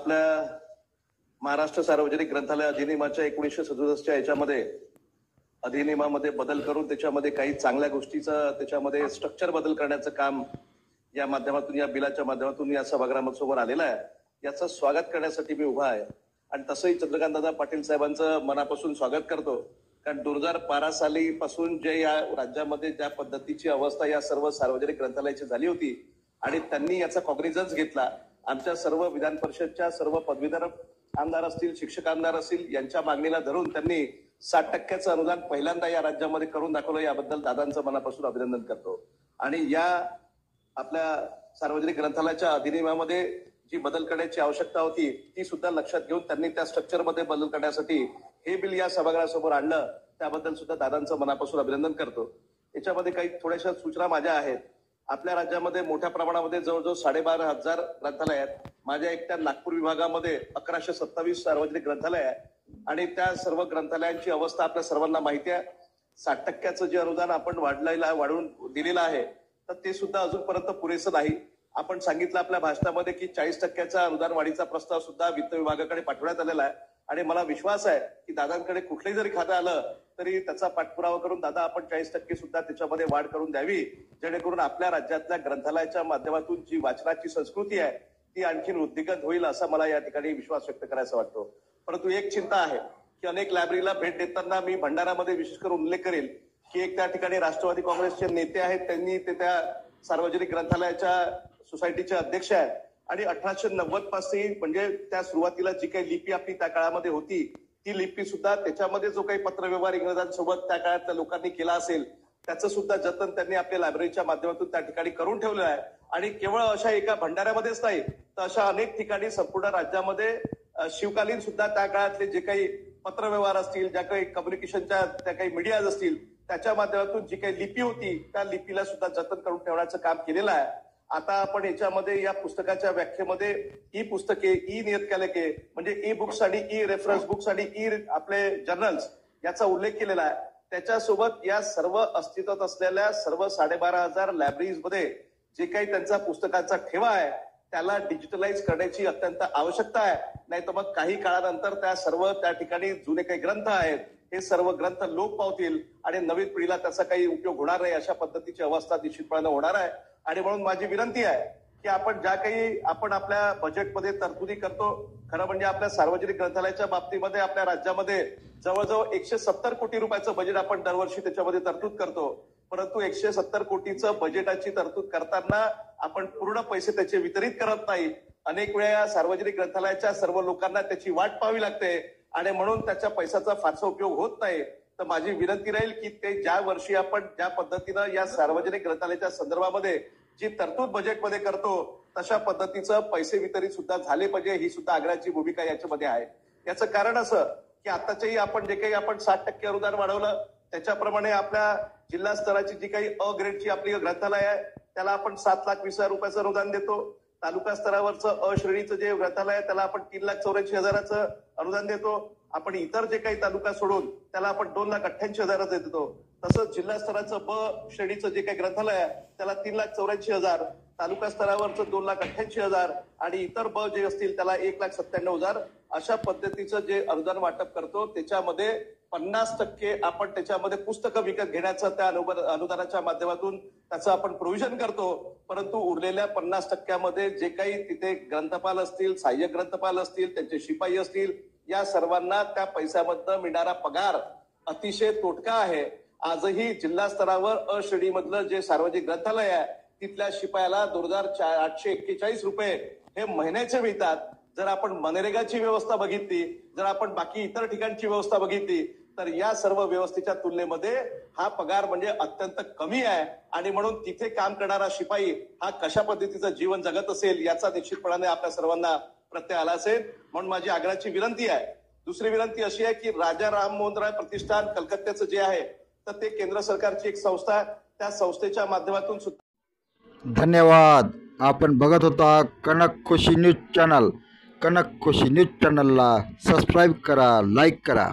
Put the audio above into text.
आपल्या महाराष्ट्र सार्वजनिक ग्रंथालय अधिनियमाच्या 1967च्या याच्यामध्ये अधिनियमामध्ये बदल करून त्याच्यामध्ये काही चांगल्या गोष्टीचं त्याच्यामध्ये स्ट्रक्चर बदल करण्याचं काम या माध्यमातून या बिलाच्या माध्यमातून या सभागृहासमोर आलेलं आहे। याचं स्वागत करण्यासाठी मी उभा आहे आणि तसंही चंद्रकांतदादा पाटील साहेबांचं मनापासून स्वागत करतो, कारण 2012 साली पासून जे या राज्यामध्ये ज्या पद्धतीची अवस्था या सर्व सार्वजनिक ग्रंथालयाची झाली होती आणि त्यांनी याचा कॉग्निझन्स घेतला। आमच्या सर्व विधान परिषदच्या सर्व पदवीधर आमदार असतील, शिक्षक आमदार असतील, यांच्या मागणीला धरून त्यांनी 60% अनुदान पहिल्यांदा या राज्यामध्ये करून दाखवलं। याबद्दल दादांचं मनापासून अभिनंदन करतो। आणि या आपल्या सार्वजनिक ग्रंथालयाच्या अधिनियमामध्ये जी बदल करण्याची आवश्यकता होती ती सुद्धा लक्षात घेऊन त्यांनी त्या स्ट्रक्चरमध्ये बदल करण्यासाठी हे बिल या सभागृहासमोर आणलं, त्याबद्दल सुद्धा दादांचं मनापासून अभिनंदन करतो। याच्यामध्ये काही थोड्याशा सूचना माझ्या आहेत। आपल्या राज्यामध्ये मोठ्या प्रमाणामध्ये जवळजवळ 12,500 ग्रंथालय आहेत। माझ्या एकट्या नागपूर विभागामध्ये 1127 सार्वजनिक ग्रंथालय आहे आणि त्या सर्व ग्रंथालयांची अवस्था आपल्या सर्वांना माहिती आहे। 60% जे अनुदान आपण वाढवून दिलेलं आहे तर ते सुद्धा अजूनपर्यंत पुरेसं नाही। आपण सांगितलं आपल्या भाषणामध्ये की 40% अनुदान वाढीचा प्रस्ताव सुद्धा वित्त विभागाकडे पाठवण्यात आलेला आहे आणि मला विश्वास आहे की दादांकडे कुठलंही जरी खातं आलं तरी त्याचा पाठपुरावा करून दादा आपण 40% सुद्धा त्याच्यामध्ये वाढ करून द्यावी, जेणेकरून आपल्या राज्यातल्या ग्रंथालयाच्या माध्यमातून जी वाचनाची संस्कृती आहे ती आणखीन वृद्धिंगत होईल असा मला या ठिकाणी विश्वास व्यक्त करायचा वाटतो। परंतु एक चिंता आहे की अनेक लायब्ररीला भेट देताना मी भंडारामध्ये विशेष करून उल्लेख करेल की एक त्या ठिकाणी राष्ट्रवादी काँग्रेसचे नेते आहेत, त्यांनी ते त्या सार्वजनिक ग्रंथालयाच्या सोसायटीचे अध्यक्ष आहेत आणि 1890 पासून म्हणजे त्या सुरुवातीला जी काही लिपी आपली त्या काळामध्ये होती ती लिपी सुद्धा त्याच्यामध्ये जो काही पत्रव्यवहार इंग्रजांसोबत त्या काळातल्या लोकांनी केला असेल त्याचं सुद्धा जतन त्यांनी आपल्या लायब्ररीच्या माध्यमातून त्या ठिकाणी करून ठेवलं आहे। आणि केवळ अशा एका भंडाऱ्यामध्येच नाही तर अशा अनेक ठिकाणी संपूर्ण राज्यामध्ये शिवकालीन सुद्धा त्या काळातले जे काही पत्रव्यवहार असतील, ज्या काही कम्युनिकेशनच्या त्या काही मीडियाज असतील त्याच्या माध्यमातून जी काही लिपी होती त्या लिपीला सुद्धा जतन करून ठेवण्याचं काम केलेलं आहे। आता आपण याच्यामध्ये या पुस्तकाच्या व्याख्येमध्ये ई पुस्तके, ई नियतकालिके म्हणजे ई बुक्स आणि ई रेफरन्स बुक्स आणि ई आपले जर्नल्स याचा उल्लेख केलेला आहे। त्याच्यासोबत या सर्व अस्तित्वात असलेल्या सर्व 12,500 लायब्ररीजमध्ये जे काही त्यांचा पुस्तकाचा ठेवा आहे त्याला डिजिटलाइज करण्याची अत्यंत आवश्यकता आहे, नाही तर मग काही काळानंतर त्या ठिकाणी जुने काही ग्रंथ आहेत हे सर्व ग्रंथ लोप पावतील आणि नवीन पिढीला त्याचा काही उपयोग होणार नाही, अशा पद्धतीची अवस्था निश्चितपणे होणार आहे। आणि म्हणून माझी विनंती आहे की आपण ज्या काही आपण आपल्या बजेटमध्ये तरतुदी करतो, खरं म्हणजे आपल्या सार्वजनिक ग्रंथालयाच्या बाबतीमध्ये आपल्या राज्यामध्ये जवळजवळ 170 कोटी रुपयाचं बजेट आपण दरवर्षी त्याच्यामध्ये तरतूद करतो, परंतु 170 कोटीचं बजेटाची तरतूद करताना आपण पूर्ण पैसे त्याचे वितरित करत नाही। अनेक वेळा सार्वजनिक ग्रंथालयाच्या सर्व लोकांना त्याची वाट पाहावी लागते आणि म्हणून त्याच्या पैशाचा फारसा उपयोग होत नाही। तर माझी विनंती राहील की ते ज्या वर्षी आपण ज्या पद्धतीनं या सार्वजनिक ग्रंथालयाच्या संदर्भामध्ये जी तरतूद बजेटमध्ये करतो तशा पद्धतीचं पैसे वितरित सुद्धा झाले पाहिजे, ही सुद्धा आग्रहाची भूमिका याच्यामध्ये आहे। याचं कारण असं की आताच्याही आपण जे काही आपण 60% अनुदान वाढवलं त्याच्याप्रमाणे आपल्या जिल्हा स्तराची जी काही अ ग्रेडची आपली ग्रंथालय आहे त्याला आपण 7,20,000 रुपयाचं अनुदान देतो। तालुका स्तरावरचं अ श्रेणीचं जे ग्रंथालय आहे त्याला आपण 3,84,000चं अनुदान देतो। आपण इतर जे काही तालुका सोडून त्याला आपण 2,88,000 देतो। तसंच जिल्हा स्तराचं ब श्रेणीचं जे काही ग्रंथालय आहे त्याला 3,84,000, तालुका स्तरावरचं 2,88,000 आणि इतर ब जे असतील त्याला 1,97,000 अशा पद्धतीचं जे अनुदान वाटप करतो। त्याच्यामध्ये 50% आपण त्याच्यामध्ये पुस्तकं विकत घेण्याचं त्या अनुदानाच्या माध्यमातून त्याचं आपण प्रोव्हिजन करतो, परंतु उरलेल्या 50% जे काही तिथे ग्रंथपाल असतील, सहाय्यक ग्रंथपाल असतील, त्यांचे शिपाई असतील, या सर्वांना त्या पैशामधनं मिळणारा पगार अतिशय तोटका आहे। आजही जिल्हा स्तरावर अ श्रेणीमधलं जे सार्वजनिक ग्रंथालय आहे तिथल्या शिपायाला 2,841 रुपये हे महिन्याचे मिळतात। जर आपण मनरेगाची व्यवस्था बघितली, जर आपण बाकी इतर ठिकाणची व्यवस्था बघितली तर या सर्व व्यवस्थेच्या तुलनेमध्ये हा पगार म्हणजे अत्यंत कमी आहे आणि म्हणून तिथे काम करणारा शिपाई हा कशा पद्धतीचं जीवन जगत असेल याचा निश्चितपणाने आपल्या सर्वांना प्रत्यय आला असेल। म्हणून माझी आग्रहाची विनंती आहे। दुसरी विनंती अशी आहे की राजा राममोहन राय प्रतिष्ठान कलकत्त्याचं जे आहे तर ते केंद्र सरकारची एक संस्था आहे, त्या संस्थेच्या माध्यमातून सुद्धा। धन्यवाद। आपण बघत होता कनक खुशी न्यूज चॅनल। कनक खुशी न्यूज चॅनलला सबस्क्राईब करा, लाईक करा।